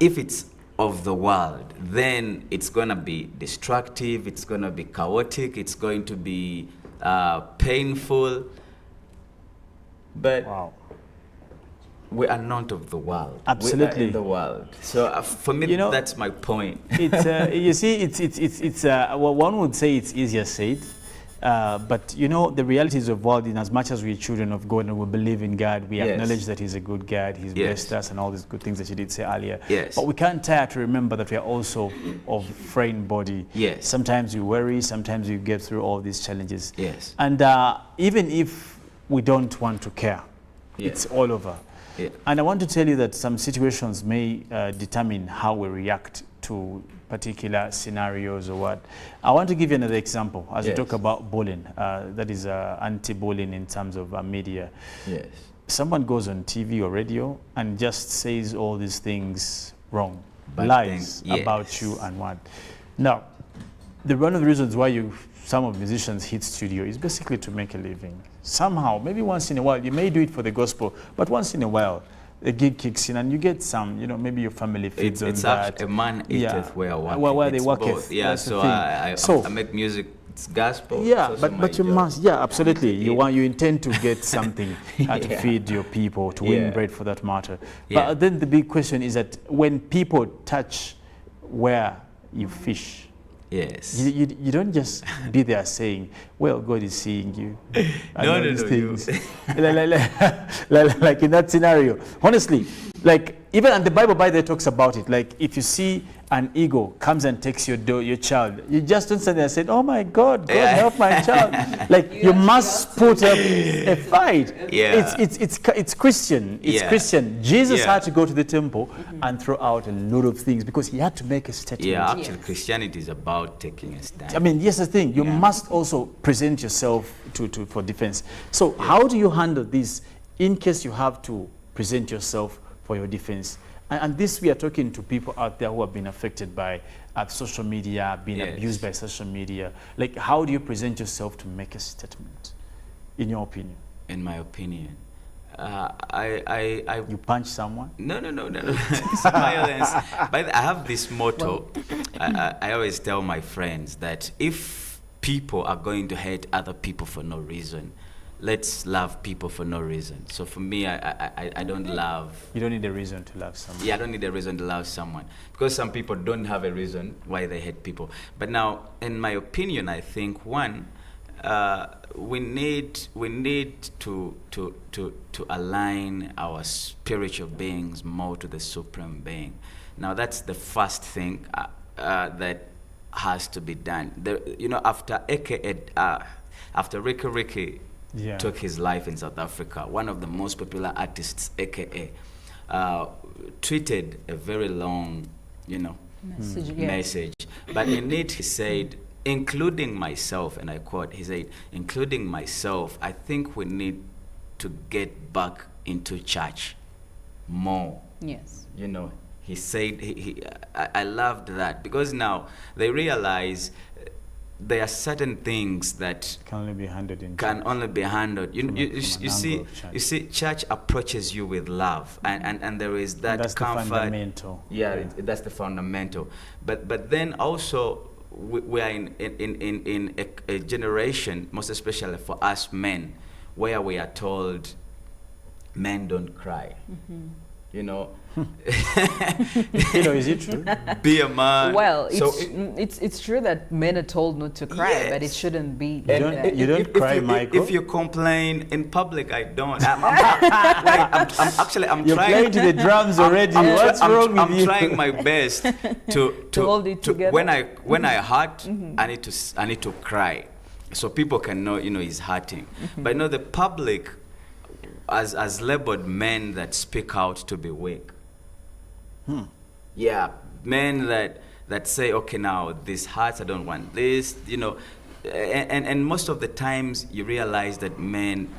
if it's of the world, then it's gonna be destructive. It's gonna be chaotic. It's going to be painful. But we are not of the world. Absolutely. We are in the world. So for me, that's my point. It's you see, it's well, one would say it's easier said, but you know, the realities of world, in as much as we're children of God and we believe in God, we acknowledge that He's a good God, He's blessed us, and all these good things that you did say earlier. Yes. But we can't tire to remember that we are also of frail body. Yes. Sometimes we worry, sometimes we get through all these challenges. Yes. And even if we don't want to care, it's all over. Yeah. And I want to tell you that some situations may determine how we react to particular scenarios or what. I want to give you another example as we talk about bullying. That is anti-bullying in terms of media. Yes. Someone goes on TV or radio and just says all these things wrong, Bad lies thing. about you and what. Now, one of the reasons why some of musicians hit studio is basically to make a living. Somehow, maybe once in a while, you may do it for the gospel, but once in a while, a gig kicks in and you get some, you know, maybe your family feeds on that. A man eateth where worketh. Where they It's worketh. both. Yeah, so I make music, it's gospel. Yeah, but you must, absolutely. You intend to get something to feed your people, to win bread for that matter. But then the big question is that when people touch where you fish, yes, you don't just be there saying, well, God is seeing you. No, things. like in that scenario. Honestly, like even and the Bible by there talks about it. Like if you see an eagle comes and takes your child, you just don't stand there and say, oh my God, God help my child. Like you must put up a fight. Yeah. It's Christian. It's Christian. Jesus had to go to the temple and throw out a lot of things because he had to make a statement. Yeah, actually Christianity is about taking a stand. I mean, yes, the thing, you must also present yourself for defense. So how do you handle this in case you have to present yourself for your defense? And this, we are talking to people out there who have been affected by social media, being abused by social media. Like, how do you present yourself to make a statement, in your opinion? In my opinion, you punch someone? No. It's violence. But I have this motto. I always tell my friends that if people are going to hate other people for no reason, let's love people for no reason. So for me, I don't love... You don't need a reason to love someone. Yeah, I don't need a reason to love someone. Because some people don't have a reason why they hate people. But now, in my opinion, I think, one, we need to align our spiritual beings more to the supreme being. Now, that's the first thing that has to be done. After Ricky took his life in South Africa, one of the most popular artists, AKA, tweeted a very long, message. But in it, he said, including myself, and I quote, he said, including myself, I think we need to get back into church more. Yes. He said, I loved that, because now they realize there are certain things that can only be handled You see, church approaches you with love, and there is that that's comfort. The fundamental. Yeah, that's the fundamental. But then also we are in a generation, most especially for us men, where we are told men don't cry. Is it true? Be a man. Well, So it's true that men are told not to cry, but it shouldn't be. You don't cry, Michael? If you complain in public, I don't. I'm You're trying. playing to the drums already. What's wrong with you? I'm trying my best to hold it together. When I hurt, I need to cry, so people can know he's hurting. But the public as labeled men that speak out to be weak. Yeah, men that say, okay, now this hurts, I don't want this, and most of the times you realize that men.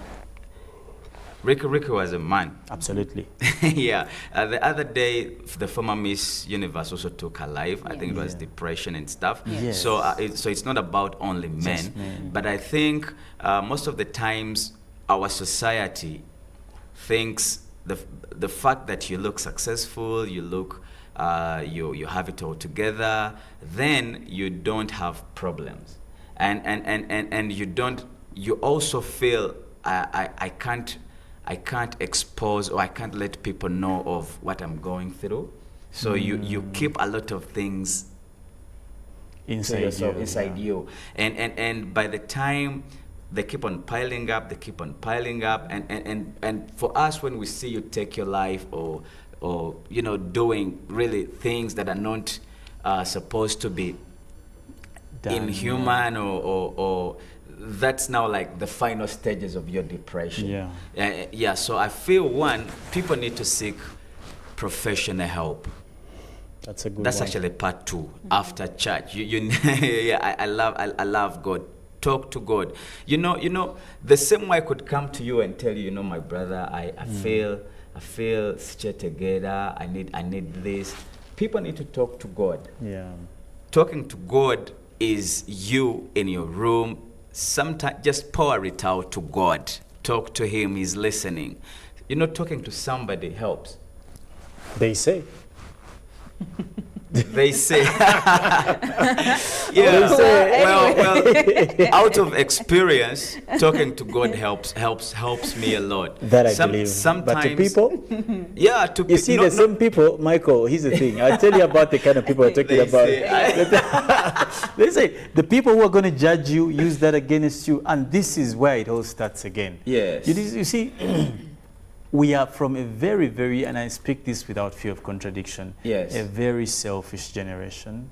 Ricky was a man. Absolutely. Yeah. The other day, the former Miss Universe also took her life. I think it was depression and stuff. Yes. So it's not about only men. But I think most of the times our society thinks the fact that you look successful, you look, you have it all together, then you don't have problems, and you also feel I can't expose, or I can't let people know of what I'm going through. So you keep a lot of things inside you. And by the time they keep on piling up, and for us, when we see you take your life or doing really things that are not supposed to be inhuman or that's now like the final stages of your depression. So I feel people need to seek professional help. That's a good That's one. actually part 2 after church. I love God. Talk to God. The same way I could come to you and tell you, my brother, I feel straight together. I need this. People need to talk to God. Yeah. Talking to God is you in your room. Sometimes just pour it out to God. Talk to Him. He's listening. Talking to somebody helps. They say. They say. Well, out of experience, talking to God helps me a lot. That I believe. Sometimes, but to people, you see the same people, Michael. Here's the thing. I'll tell you about the kind of people we're talking about. They say the people who are going to judge you use that against you, and this is where it all starts again. Yes. You see. We are from a very, very, and I speak this without fear of contradiction, a very selfish generation.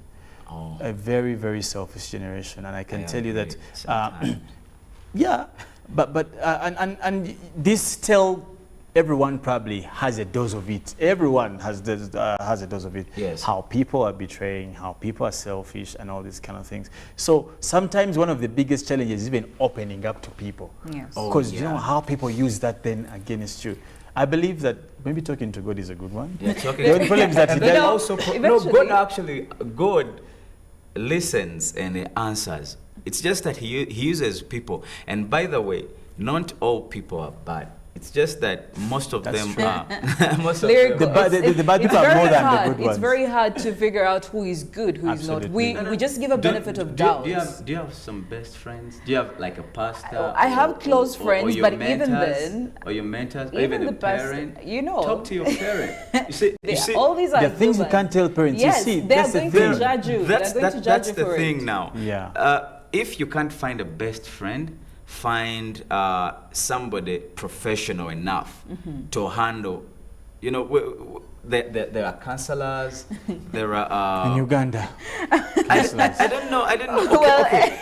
A very, very selfish generation. And I can tell you that, and this tell everyone probably has a dose of it. Everyone has a dose of it. Yes. How people are betraying, how people are selfish, and all these kind of things. So sometimes one of the biggest challenges is even opening up to people. Yes. Because you know how people use that then against you. I believe that maybe talking to God is a good one. Yeah, talking the only problem is that God listens and He answers. It's just that He uses people. And by the way, not all people are bad. It's just that most of them are. Lyrical. The bad people are more than the good ones. It's very hard to figure out who is good, who is not. We just give a benefit of doubt. Do you have some best friends? Do you have like a pastor? I have close friends, but mentors, even then, or your mentors, or even the parent. Talk to your parent. You see, all these are the things you can't tell parents. Yes, you see, they are going to judge you. That's the thing it. now. Yeah. If you can't find a best friend, find somebody professional enough to handle. There are counselors. There are in Uganda. I don't know. Okay.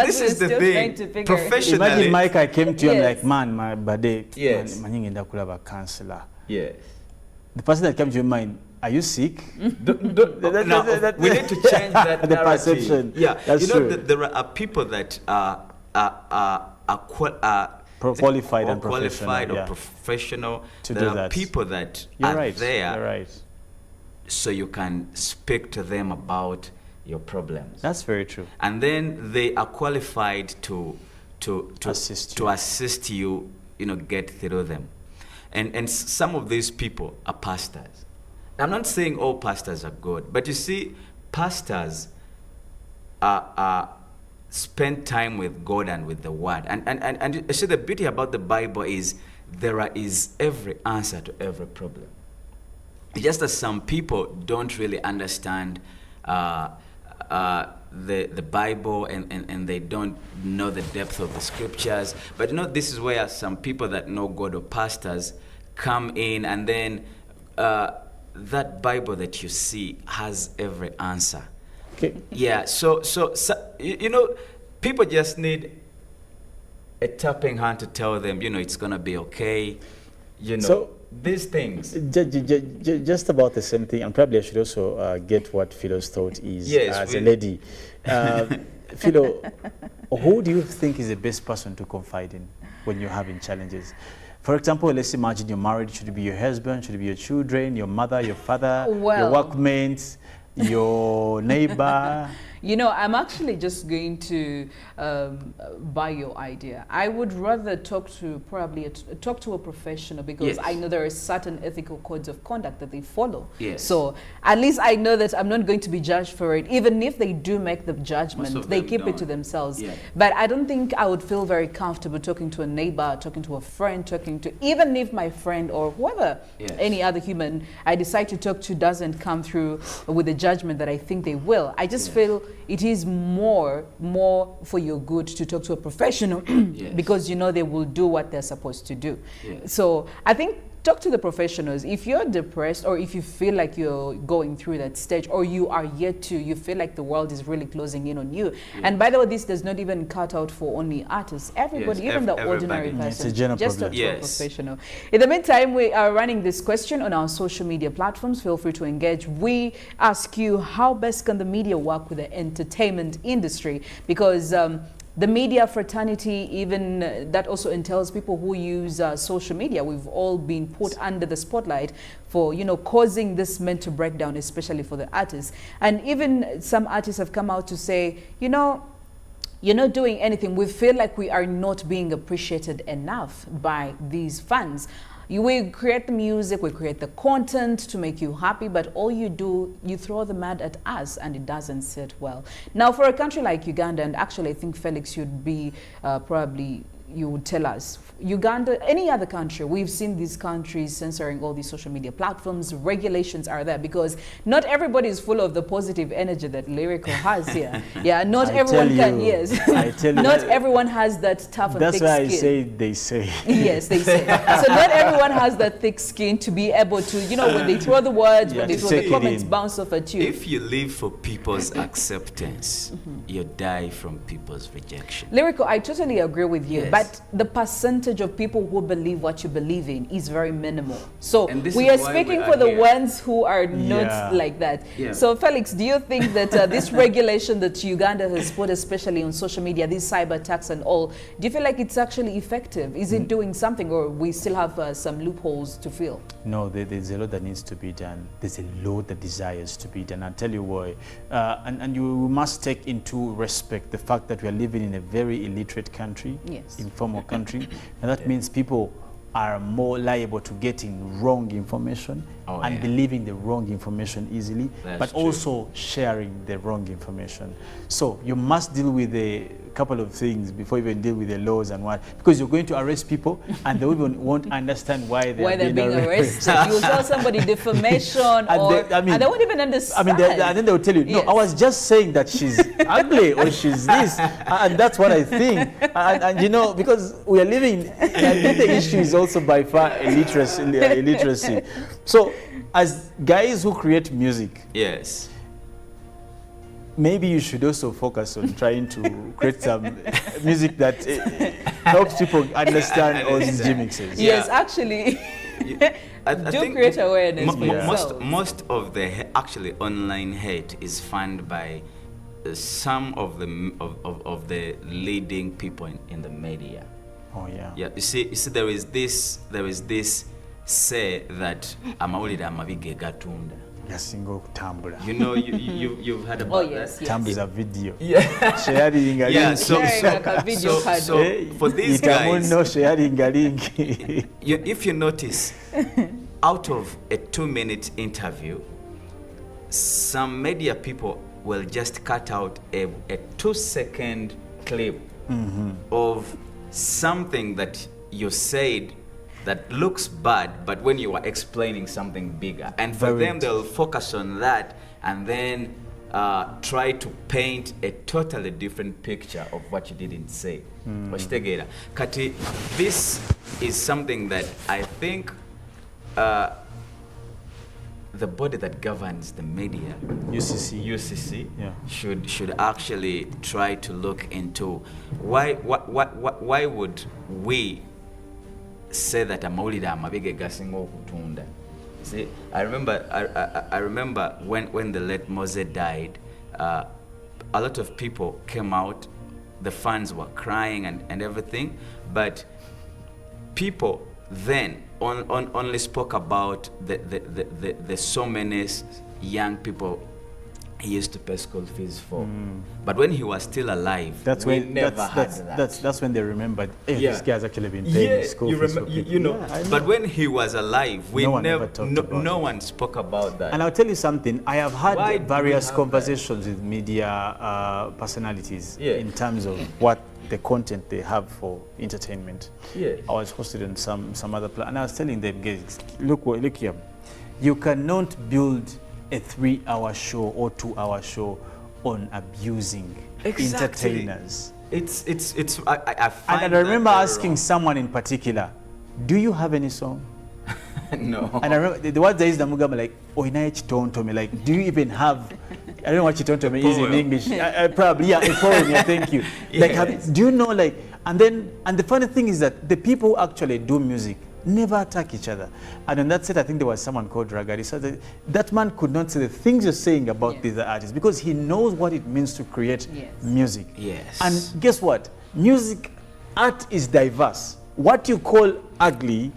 This is the thing. Professionally. Imagine Mike, I came to you, I'm like, man, my body. Yes. Man, counselor. Yes. The person that came to your mind, are you sick? We need to change that the narrative. Perception. Yeah, that's true. There are people that are qualified and professional to there do are that. people that You're are right. there, You're right. so you can speak to them about your problems. That's very true. And then they are qualified to assist you, get through them. And some of these people are pastors. I'm not saying all pastors are good, but you see, pastors spend time with God and with the Word. And you see, the beauty about the Bible is there is every answer to every problem. just that some people don't really understand the Bible and they don't know the depth of the scriptures. But this is where some people that know God or pastors come in, and then that Bible that you see has every answer. Okay. Yeah, so people just need a tapping hand to tell them, it's gonna be okay. So these things. Just about the same thing, and probably I should also get what Philo's thought is as a lady. Philo, who do you think is the best person to confide in when you're having challenges? For example, let's imagine you're married. Should it be your husband? Should it be your children, your mother, your father, your workmates, your neighbor? I'm actually just going to buy your idea. I would rather talk to a professional, because I know there are certain ethical codes of conduct that they follow. Yes. So at least I know that I'm not going to be judged for it. Even if they do make the judgment, they keep it to themselves. Yeah. But I don't think I would feel very comfortable talking to a neighbor, talking to a friend, even if my friend or whoever, any other human I decide to talk to doesn't come through with the judgment that I think they will. I just feel it is more for your good to talk to a professional because they will do what they're supposed to do. So I think talk to the professionals. If you're depressed, or if you feel like you're going through that stage, or you feel like the world is really closing in on you. And by the way, this does not even cut out for only artists. Everybody, even the ordinary person. It's a general just problem. talk to a professional. In the meantime, we are running this question on our social media platforms. Feel free to engage. We ask you, how best can the media work with the entertainment industry? Because the media fraternity, even that also entails people who use social media. We've all been put under the spotlight for, causing this mental breakdown, especially for the artists. And even some artists have come out to say, you're not doing anything. We feel like we are not being appreciated enough by these fans. We create the music, we create the content to make you happy, but all you do, you throw the mud at us, and it doesn't sit well. Now, for a country like Uganda, and actually I think Felix should be you would tell us, Uganda, any other country, we've seen these countries censoring all these social media platforms. Regulations are there because not everybody is full of the positive energy that Lyrical has here. Yeah, not everyone can. Yes, I tell you, not everyone has that tough and thick skin. That's why I say they say. Yes, they say. So not everyone has that thick skin to be able to, when they throw the words, when they throw the comments, bounce off at you. If you live for people's acceptance, you die from people's rejection. Lyrical, I totally agree with you, but the percentage of people who believe what you believe in is very minimal. So we are speaking for the ones who are not like that. Yeah. So Felix, do you think that this regulation that Uganda has put, especially on social media, these cyber attacks and all, do you feel like it's actually effective? Is it doing something, or we still have some loopholes to fill? No, there's a lot that needs to be done. There's a lot that desires to be done. I'll tell you why. And you must take into respect the fact that we are living in a very illiterate country, informal country, and that means people are more liable to getting wrong information and believing the wrong information easily, but also sharing the wrong information. So you must deal with a couple of things before you even deal with the laws and what, because you're going to arrest people and they even won't understand why they're being arrested. You tell somebody defamation and they won't even understand. And then they'll tell you, no, I was just saying that she's ugly or she's this, and that's what I think. And because we are living, I think the issue is also by far illiteracy. So as guys who create music, maybe you should also focus on trying to create some music that helps people understand all these gimmicks. Yes, actually. Do create awareness. Most of the actually online hate is funded by some of the leading people in the media. Oh yeah. Yeah. You see, there is this say that amawulire amabige gatunda. Gasinga okutambula. You've heard about that. Tambuza video. Sharing a link. So for these guys, sharing a link. If you notice, out of a 2-minute interview, some media people will just cut out a 2-second clip of something that you said that looks bad, but when you are explaining something bigger, and for Very them they'll focus on that and then try to paint a totally different picture of what you didn't say. Okitegeera. Kati, this is something that I think the body that governs the media, UCC, should actually try to look into why would we say that amawulire amabega gasinga okutunda. See, I remember when the late Mose died, a lot of people came out, the fans were crying and everything, but people then only spoke about the so many young people he used to pay school fees for. But when he was still alive, that's when they remembered, hey, this guy has actually been paying school fees for people. You know, but when he was alive, no one spoke about that. And I'll tell you something, I have had various conversations with media personalities in terms of what the content they have for entertainment. I was hosted on some other plan, and I was telling them, guys, look here, you cannot build a 3-hour show or 2-hour show on abusing entertainers. I find and I remember asking someone in particular, do you have any song? No. And I remember the words there is the Mugama like, oh, Nyonyintono, like, do you even have, I don't know what Nyonyintono is in English. Probably, a poem, thank you. Like, do you know, like, and the funny thing is that the people who actually do music never attack each other. And on that set, I think there was someone called Ragari. So that man could not say the things you're saying about these artists because he knows what it means to create music. And guess what? Music, art is diverse. What you call ugly,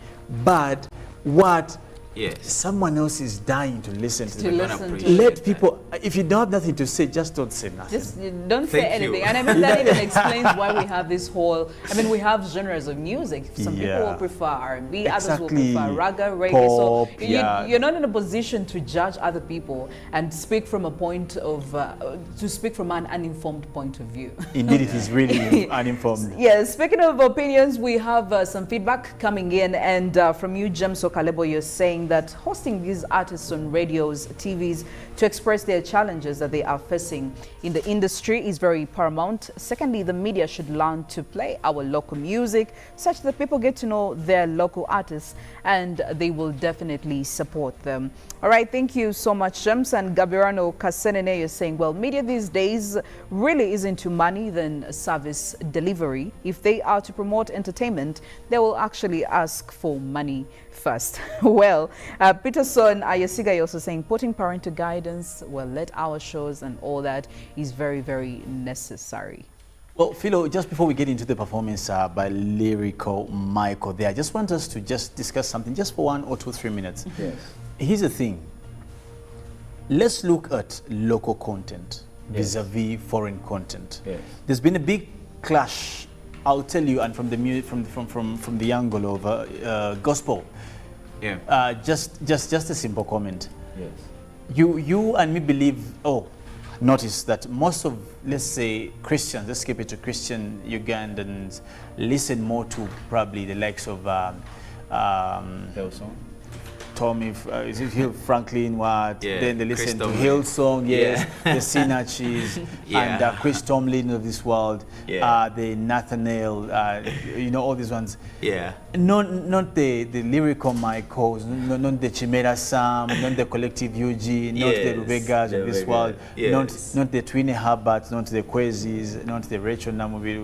bad, what someone else is dying to listen to. Let people, if you don't have nothing to say, just don't say nothing. Just don't say anything. And I mean, that even explains why we have this whole, I mean, we have genres of music. Some people will prefer R&B, others will prefer raga, reggae. Pop, so you're not in a position to judge other people and speak from a point of, to speak from an uninformed point of view. Indeed, it is really uninformed. Yes, speaking of opinions, we have some feedback coming in, and from you, James Okalebo, you're saying that hosting these artists on radios, TVs, to express their challenges that they are facing in the industry is very paramount. Secondly, the media should learn to play our local music such that people get to know their local artists and they will definitely support them. All right, thank you so much, James. And Gabirano Kasenene is saying, well, media these days really is into money than service delivery. If they are to promote entertainment, they will actually ask for money first. Well, Peterson Ayasiga also saying, putting parental guidance, well, let our shows and all that is very, very necessary. Well, Philo, just before we get into the performance by Lyrical Micheal there, I just want us to just discuss something just for 1 or 2 or 3 minutes. Yes. Here's the thing. Let's look at local content vis-a-vis foreign content. Yes. There's been a big clash, I'll tell you, and from the angle of gospel. Yeah. Just a simple comment. Yes. You and me believe. Notice that most of, let's say, Christians, let's keep it to Christian Ugandans, listen more to probably the likes of Tommy, is it Hill Franklin? What? Yeah. Then they listen to Hillsong, the Sinachis, and Chris Tomlin of this world, the Nathaniel, you know, all these ones. Yeah. Not the Lyrical Micheals, not the Chimera Sam, not the Collective UG, not the Rubegas of this world, not the Twine Habats, not the Kwezis, not the Rachel Namubiru.